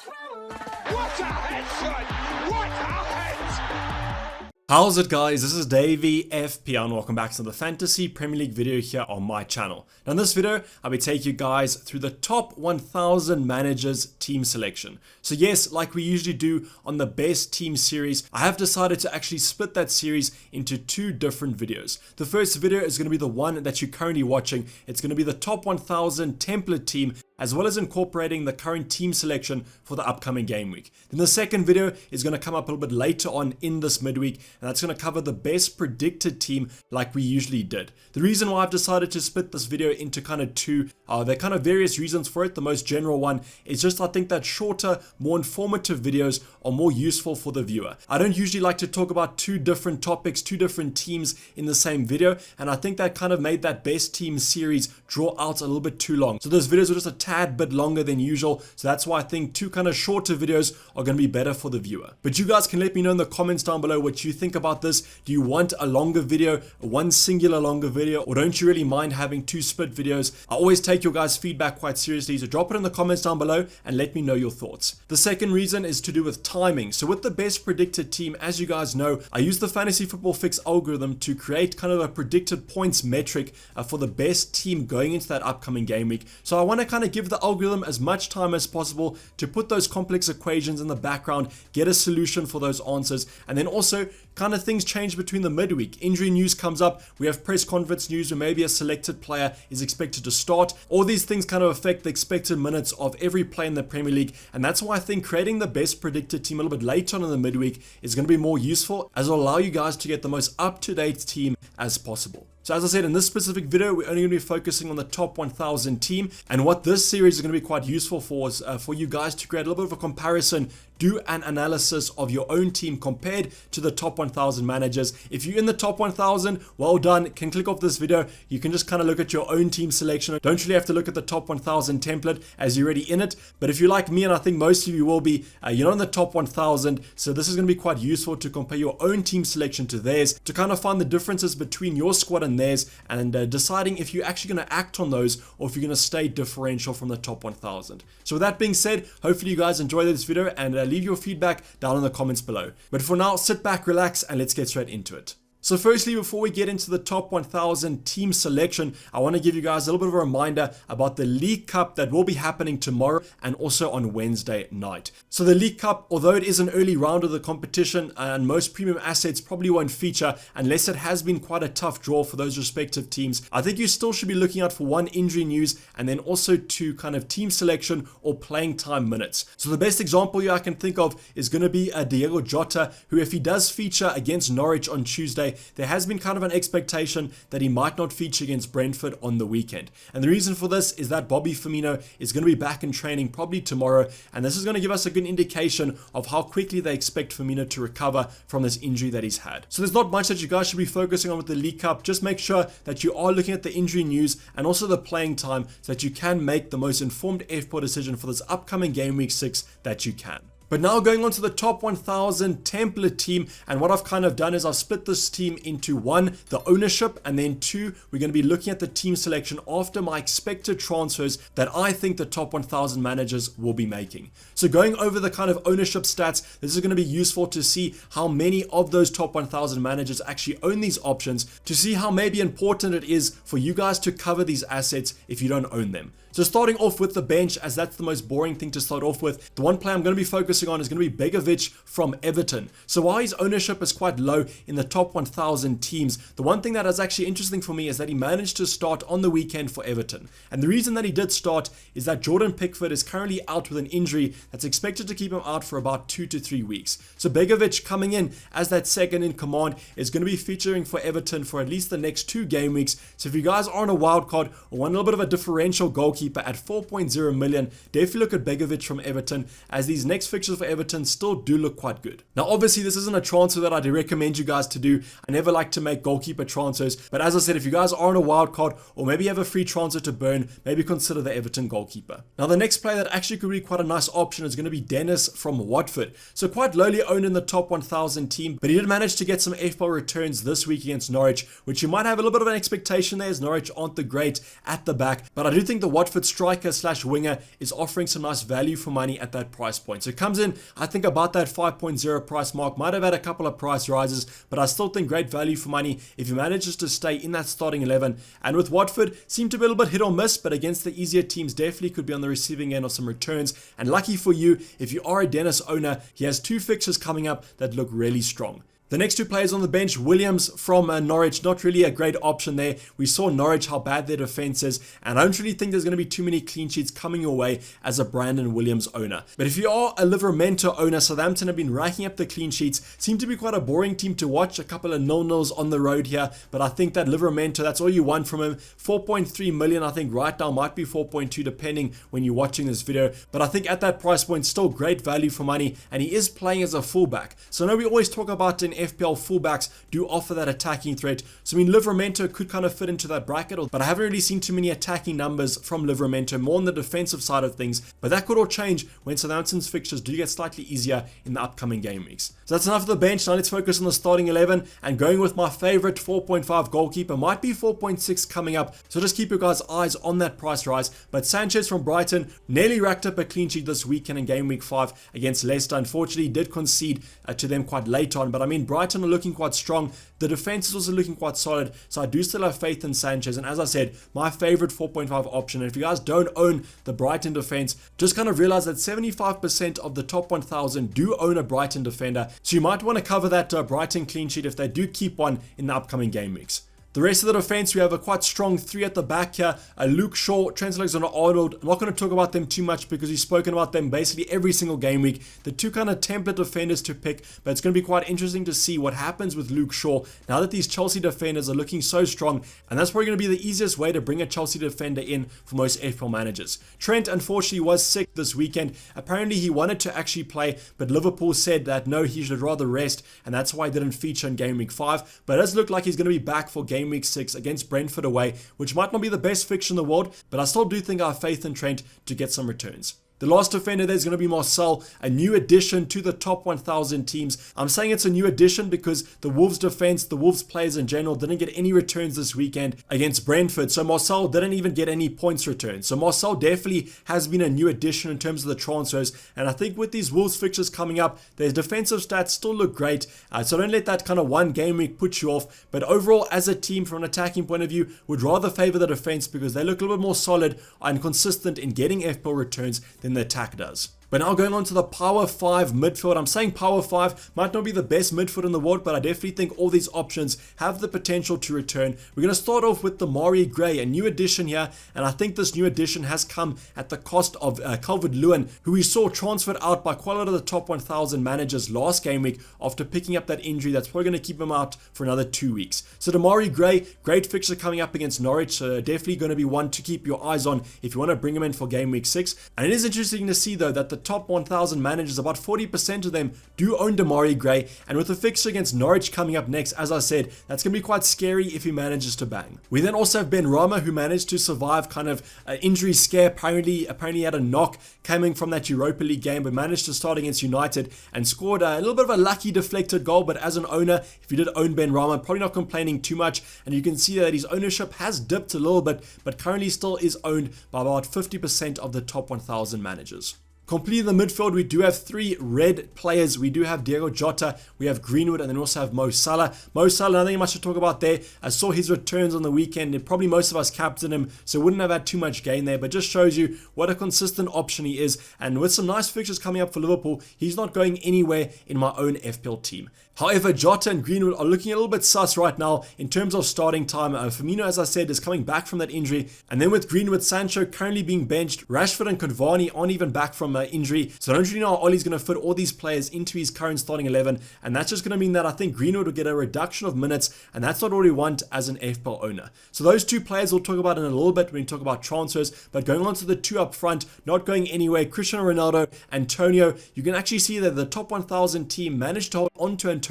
What a headshot! What a head! How's it, guys? This is Dayvy, FPL, and welcome back to the Fantasy Premier League video here on my channel. Now in this video, I'll be taking you guys through the top 1000 managers team selection. So yes, like we usually do on the best team series, I have decided to actually split that series into two different videos. The first video is going to be the one that you're currently watching. It's going to be the top 1000 template team, as well as incorporating the current team selection for the upcoming game week. Then the second video is going to come up a little bit later on in this midweek, and that's going to cover the best predicted team like we usually did. The reason why I've decided to split this video into kind of two, there are kind of various reasons for it. The most general one is just I think that shorter, more informative videos are more useful for the viewer. I don't usually like to talk about two different topics, two different teams in the same video, and I think that kind of made that best team series draw out a little bit too long. So those videos were just a tad bit longer than usual, so that's why I think two kind of shorter videos are going to be better for the viewer. But you guys can let me know in the comments down below what you think about this. Do you want a longer video, one singular longer video, or don't you really mind having two split videos? I always take your guys' feedback quite seriously, so drop it in the comments down below and let me know your thoughts. The second reason is to do with timing. So with the best predicted team, as you guys know, I use the Fantasy Football Fix algorithm to create kind of a predicted points metric for the best team going into that upcoming game week. So I want to kind of give the algorithm as much time as possible to put those complex equations in the background, get a solution for those answers, and then also kind of things change between the midweek. Injury news comes up, we have press conference news where maybe a selected player is expected to start. All these things kind of affect the expected minutes of every player in the Premier League, and that's why I think creating the best predicted team a little bit later on in the midweek is going to be more useful, as it will allow you guys to get the most up-to-date team as possible. So as I said, in this specific video, we're only going to be focusing on the top 1000 team, and what this series is going to be quite useful for is for you guys to create a little bit of a comparison, do an analysis of your own team compared to the top 1000 managers. If you're in the top 1000, well done, can click off this video. You can just kind of look at your own team selection. Don't really have to look at the top 1000 template as you're already in it. But if you're like me, and I think most of you will be, you're not in the top 1000, so this is going to be quite useful to compare your own team selection to theirs, to kind of find the differences between your squad and theirs, and deciding if you're actually going to act on those or if you're going to stay differential from the top 1000. So with that being said, hopefully you guys enjoyed this video, and leave your feedback down in the comments below. But for now, sit back, relax, and let's get straight into it. So firstly, before we get into the top 1000 team selection, I want to give you guys a little bit of a reminder about the League Cup that will be happening tomorrow and also on Wednesday night. So the League Cup, although it is an early round of the competition and most premium assets probably won't feature unless it has been quite a tough draw for those respective teams, I think you still should be looking out for one, injury news, and then also two, kind of team selection or playing time minutes. So the best example here I can think of is going to be Diogo Jota, who, if he does feature against Norwich on Tuesday, there has been kind of an expectation that he might not feature against Brentford on the weekend. And the reason for this is that Bobby Firmino is going to be back in training probably tomorrow, and this is going to give us a good indication of how quickly they expect Firmino to recover from this injury that he's had. So there's not much that you guys should be focusing on with the League Cup. Just make sure that you are looking at the injury news and also the playing time so that you can make the most informed FPL decision for this upcoming game week 6 that you can. But now going on to the top 1000 template team, and what I've kind of done is I've split this team into one, the ownership, and then two, we're going to be looking at the team selection after my expected transfers that I think the top 1000 managers will be making. So going over the kind of ownership stats, this is going to be useful to see how many of those top 1000 managers actually own these options, to see how maybe important it is for you guys to cover these assets if you don't own them. So starting off with the bench, as that's the most boring thing to start off with, the one player I'm going to be focusing on is going to be Begovic from Everton. So while his ownership is quite low in the top 1000 teams, the one thing that is actually interesting for me is that he managed to start on the weekend for Everton. And the reason that he did start is that Jordan Pickford is currently out with an injury that's expected to keep him out for about 2 to 3 weeks. So Begovic, coming in as that second in command, is going to be featuring for Everton for at least the next 2 game weeks. So if you guys are on a wild card or want a little bit of a differential goalkeeper at 4.0 million, definitely look at Begovic from Everton, as these next fixtures for Everton still do look quite good. Now obviously this isn't a transfer that I'd recommend you guys to do. I never like to make goalkeeper transfers, but as I said, if you guys are on a wild card or maybe you have a free transfer to burn, maybe consider the Everton goalkeeper. Now the next player that actually could be quite a nice option is going to be Dennis from Watford. So quite lowly owned in the top 1000 team, but he did manage to get some FPL returns this week against Norwich, which you might have a little bit of an expectation there, as Norwich aren't the great at the back, but I do think the Watford Watford striker / winger is offering some nice value for money at that price point. So it comes in, I think, about that 5.0 price mark. Might have had a couple of price rises, but I still think great value for money if he manages to stay in that starting 11. And with Watford, seemed to be a little bit hit or miss, but against the easier teams, definitely could be on the receiving end of some returns. And lucky for you, if you are a Dennis owner, he has 2 fixtures coming up that look really strong. The next 2 players on the bench, Williams from Norwich, not really a great option there. We saw Norwich, how bad their defense is, and I don't really think there's going to be too many clean sheets coming your way as a Brandon Williams owner. But if you are a Livramento owner, Southampton have been racking up the clean sheets. Seem to be quite a boring team to watch, a couple of 0-0s on the road here, but I think that Livramento, that's all you want from him. 4.3 million, I think right now might be 4.2 depending when you're watching this video, but I think at that price point, still great value for money, and he is playing as a fullback. So I know we always talk about in FPL fullbacks do offer that attacking threat. So I mean, Livramento could kind of fit into that bracket, but I haven't really seen too many attacking numbers from Livramento, more on the defensive side of things. But that could all change when Southampton's fixtures do get slightly easier in the upcoming game weeks. So that's enough of the bench. Now let's focus on the starting 11, and going with my favorite 4.5 goalkeeper, might be 4.6 coming up. So just keep your guys' eyes on that price rise. But Sanchez from Brighton nearly racked up a clean sheet this weekend in game week 5 against Leicester. Unfortunately, did concede to them quite late on, but I mean, Brighton are looking quite strong. The defense is also looking quite solid, so I do still have faith in Sanchez. And as I said, my favorite 4.5 option. And if you guys don't own the Brighton defense, just kind of realize that 75% of the top 1,000 do own a Brighton defender, so you might want to cover that Brighton clean sheet if they do keep one in the upcoming game weeks. The rest of the defense, we have a quite strong 3 at the back here. Luke Shaw, Trent Alexander-Arnold. I'm not going to talk about them too much because we've spoken about them basically every single game week. The 2 kind of template defenders to pick, but it's going to be quite interesting to see what happens with Luke Shaw now that these Chelsea defenders are looking so strong, and that's probably going to be the easiest way to bring a Chelsea defender in for most FPL managers. Trent, unfortunately, was sick this weekend. Apparently, he wanted to actually play, but Liverpool said that no, he should rather rest, and that's why he didn't feature in game week 5, but it does look like he's going to be back for game week 6 against Brentford away, which might not be the best fixture in the world, but I still do think I have faith in Trent to get some returns. The last defender there is going to be Marcel, a new addition to the top 1,000 teams. I'm saying it's a new addition because the Wolves defense, the Wolves players in general, didn't get any returns this weekend against Brentford. So Marcel didn't even get any points returned. So Marcel definitely has been a new addition in terms of the transfers. And I think with these Wolves fixtures coming up, their defensive stats still look great. So don't let that kind of one game week put you off. But overall, as a team, from an attacking point of view, would rather favor the defense because they look a little bit more solid and consistent in getting FPL returns than the attack does. But now going on to the Power 5 midfield. I'm saying Power 5 might not be the best midfield in the world, but I definitely think all these options have the potential to return. We're going to start off with the Mari Gray, a new addition here, and I think this new addition has come at the cost of Calvert-Lewin, who we saw transferred out by quite a lot of the top 1,000 managers last game week after picking up that injury that's probably going to keep him out for another 2 weeks. So the Mari Gray, great fixture coming up against Norwich, so definitely going to be one to keep your eyes on if you want to bring him in for game week 6. And it is interesting to see though that the top 1,000 managers, about 40% of them do own Demarai Gray, and with the fixture against Norwich coming up next, as I said, that's going to be quite scary if he manages to bang. We then also have Ben Rama, who managed to survive kind of an injury scare. Apparently he had a knock coming from that Europa League game, but managed to start against United and scored a little bit of a lucky deflected goal. But as an owner, if you did own Ben Rama, probably not complaining too much, and you can see that his ownership has dipped a little bit, but currently still is owned by about 50% of the top 1,000 managers. Completing the midfield, we do have 3 red players. We do have Diego Jota, we have Greenwood, and then also have Mo Salah. Mo Salah, nothing much to talk about there. I saw his returns on the weekend, and probably most of us captained him, so wouldn't have had too much gain there, but just shows you what a consistent option he is. And with some nice fixtures coming up for Liverpool, he's not going anywhere in my own FPL team. However, Jota and Greenwood are looking a little bit sus right now in terms of starting time. Firmino, as I said, is coming back from that injury. And then with Greenwood, Sancho currently being benched. Rashford and Cavani aren't even back from injury. So I don't really know how Ollie's going to fit all these players into his current starting 11. And that's just going to mean that I think Greenwood will get a reduction of minutes. And that's not what we want as an FPL owner. So those 2 players we'll talk about in a little bit when we talk about transfers. But going on to the 2 up front, not going anywhere, Cristiano Ronaldo, Antonio. You can actually see that the top 1,000 team managed to hold on to Antonio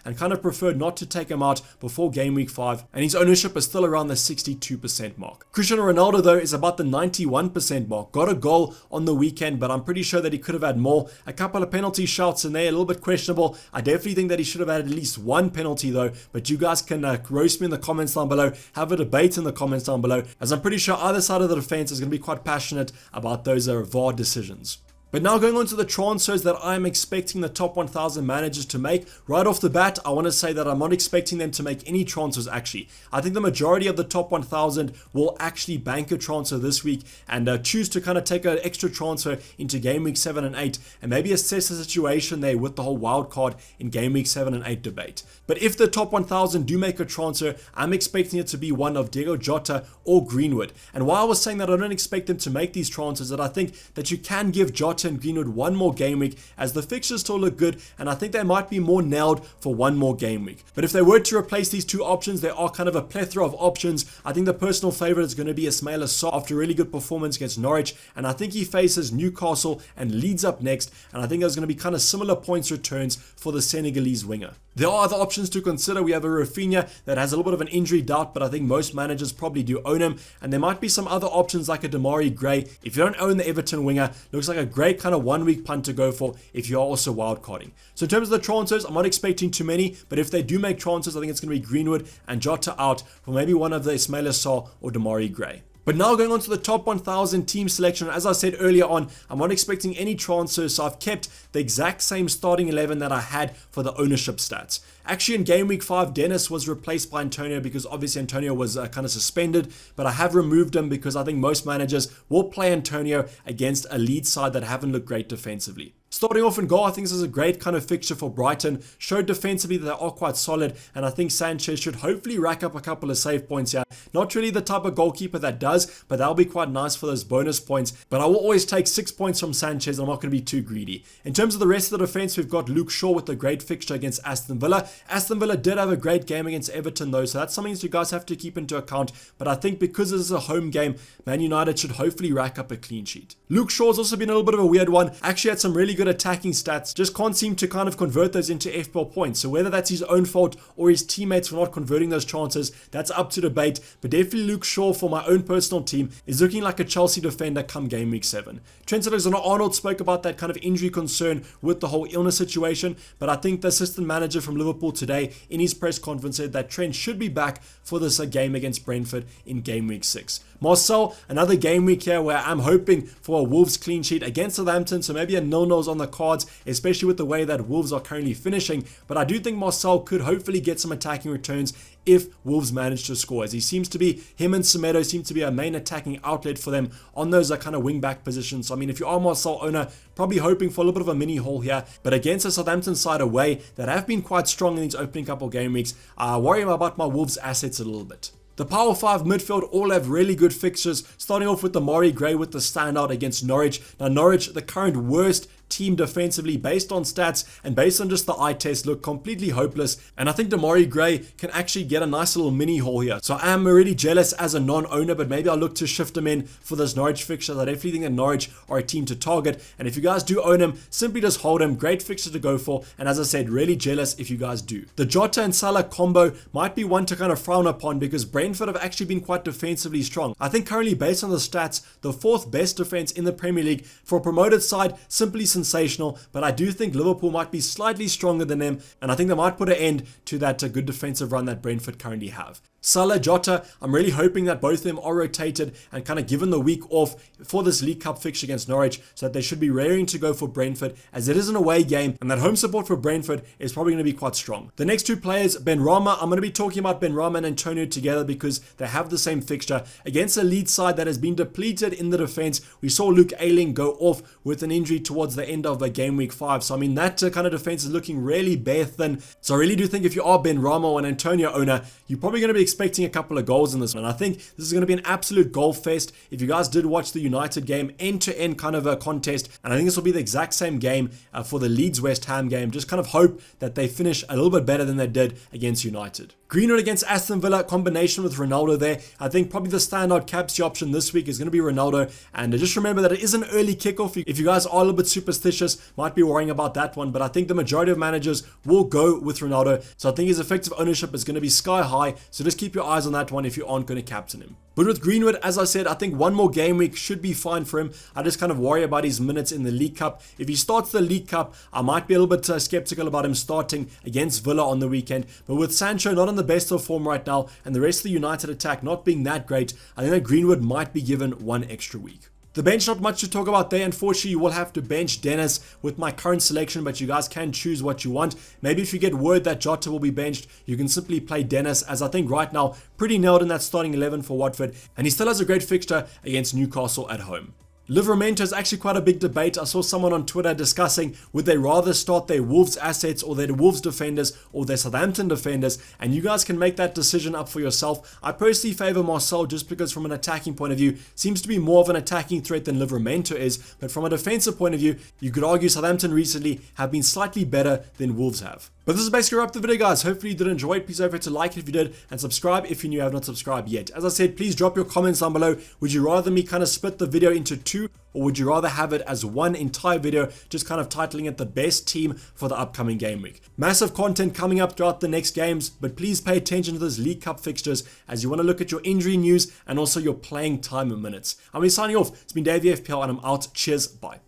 and kind of preferred not to take him out before game week 5, and his ownership is still around the 62% mark. Cristiano Ronaldo though is about the 91% mark. Got a goal on the weekend, but I'm pretty sure that he could have had more. A couple of penalty shots in there, a little bit questionable. I definitely think that he should have had at least one penalty though, but you guys can roast me in the comments down below, have a debate in the comments down below, as I'm pretty sure either side of the defense is going to be quite passionate about those VAR decisions. But now going on to the transfers that I'm expecting the top 1,000 managers to make. Right off the bat, I want to say that I'm not expecting them to make any transfers actually. I think the majority of the top 1,000 will actually bank a transfer this week and choose to kind of take an extra transfer into game week 7 and 8 and maybe assess the situation there with the whole wild card in game week 7 and 8 debate. But if the top 1,000 do make a transfer, I'm expecting it to be one of Diogo Jota or Greenwood. And while I was saying that I don't expect them to make these transfers, that I think that you can give Jota and Greenwood one more game week as the fixtures still look good, and I think they might be more nailed for one more game week. But if they were to replace these two options, there are kind of a plethora of options. I think the personal favorite is going to be Ismaila Sarr after a really good performance against Norwich, and I think he faces Newcastle and Leeds up next, and I think there's going to be kind of similar points returns for the Senegalese winger. There are other options to consider. We have a Rafinha that has a little bit of an injury doubt, but I think most managers probably do own him. And there might be some other options like a Demarai Gray. If you don't own the Everton winger, looks like a great kind of 1 week punt to go for if you are also wildcarding. So in terms of the transfers, I'm not expecting too many, but if they do make transfers, I think it's going to be Greenwood and Jota out for maybe one of the Ismaila Sarr or Demarai Gray. But now going on to the top 1,000 team selection, as I said earlier on, I'm not expecting any transfers, so I've kept the exact same starting 11 that I had for the ownership stats. Actually, in game week 5, Dennis was replaced by Antonio because obviously Antonio was kind of suspended, but I have removed him because I think most managers will play Antonio against a Leeds side that haven't looked great defensively. Starting off in goal, I think this is a great kind of fixture for Brighton. Showed defensively that they are quite solid, and I think Sanchez should hopefully rack up a couple of save points here. Not really the type of goalkeeper that does, but that'll be quite nice for those bonus points. But I will always take 6 points from Sanchez. I'm not going to be too greedy. In terms of the rest of the defense, we've got Luke Shaw with a great fixture against Aston Villa. Aston Villa did have a great game against Everton though, so that's something that you guys have to keep into account. But I think because this is a home game, Man United should hopefully rack up a clean sheet. Luke Shaw's also been a little bit of a weird one. Actually had some really good attacking stats, just can't seem to kind of convert those into FPL points. So whether that's his own fault or his teammates for not converting those chances, that's up to debate. But definitely Luke Shaw for my own personal team is looking like a Chelsea defender come game week 7. Trent Alexander-Arnold spoke about that kind of injury concern with the whole illness situation, but I think the assistant manager from Liverpool today in his press conference said that Trent should be back for this game against Brentford in game week 6. Marcel, another game week here where I'm hoping for a Wolves clean sheet against Southampton, so maybe a 0-0 on the cards, especially with the way that Wolves are currently finishing. But I do think Marcel could hopefully get some attacking returns if Wolves manage to score, as he seems to be, him and Semedo seem to be a main attacking outlet for them on those kind of wing back positions. So I mean, if you are Marcel owner, probably hoping for a little bit of a mini haul here, but against a Southampton side away that have been quite strong in these opening couple game weeks, I worry about my Wolves assets a little bit. The Power 5 midfield all have really good fixtures, starting off with Demarai Gray with the standout against Norwich. Now Norwich, the current worst team defensively based on stats and based on just the eye test, look completely hopeless, and I think Demarai Gray can actually get a nice little mini haul here. So I am already jealous as a non-owner, but maybe I'll look to shift him in for this Norwich fixture. I definitely think that Norwich are a team to target, and if you guys do own him, simply just hold him. Great fixture to go for, and as I said, really jealous if you guys do. The Jota and Salah combo might be one to kind of frown upon because Brentford have actually been quite defensively strong. I think currently based on the stats, the 4th best defense in the Premier League. For a promoted side, simply sensational, but I do think Liverpool might be slightly stronger than them, and I think they might put an end to that good defensive run that Brentford currently have. Salah, Jota, I'm really hoping that both of them are rotated and kind of given the week off for this League Cup fixture against Norwich, so that they should be raring to go for Brentford, as it is an away game and that home support for Brentford is probably going to be quite strong. The next two players, Benrahma, I'm going to be talking about Benrahma and Antonio together because they have the same fixture against a Leeds side that has been depleted in the defense. We saw Luke Ayling go off with an injury towards the end of game week 5, so I mean that kind of defense is looking really bare thin. So I really do think if you are Benrahma or an Antonio owner, you're probably going to be expecting a couple of goals in this one. I think this is going to be an absolute goal fest. If you guys did watch the United game, end-to-end kind of a contest, and I think this will be the exact same game for the Leeds West Ham game. Just kind of hope that they finish a little bit better than they did against United. Greenwood against Aston Villa, combination with Ronaldo there. I think probably the standout capsy option this week is going to be Ronaldo. And just remember that it is an early kickoff. If you guys are a little bit superstitious, might be worrying about that one. But I think the majority of managers will go with Ronaldo. So I think his effective ownership is going to be sky high. So just keep your eyes on that one if you aren't going to captain him. But with Greenwood, as I said, I think one more game week should be fine for him. I just kind of worry about his minutes in the League Cup. If he starts the League Cup, I might be a little bit skeptical about him starting against Villa on the weekend. But with Sancho not on the best of form right now, and the rest of the United attack not being that great, I think that Greenwood might be given one extra week. The bench, not much to talk about there. Unfortunately, you will have to bench Dennis with my current selection, but you guys can choose what you want. Maybe if you get word that Jota will be benched, you can simply play Dennis, as I think right now, pretty nailed in that starting 11 for Watford, and he still has a great fixture against Newcastle at home. Livramento is actually quite a big debate. I saw someone on Twitter discussing would they rather start their Wolves assets or their Wolves defenders or their Southampton defenders, and you guys can make that decision up for yourself. I personally favour Marcel just because from an attacking point of view seems to be more of an attacking threat than Livramento is, but from a defensive point of view you could argue Southampton recently have been slightly better than Wolves have. But this is basically wrap the video, guys. Hopefully you did enjoy it. Please don't forget to like it if you did, and subscribe if you have not subscribed yet. As I said, please drop your comments down below. Would you rather me kind of split the video into two, or would you rather have it as one entire video, just kind of titling it the best team for the upcoming game week? Massive content coming up throughout the next games, but please pay attention to those League Cup fixtures as you want to look at your injury news and also your playing time in minutes. I'm signing off. It's been Dayvy FPL and I'm out. Cheers. Bye.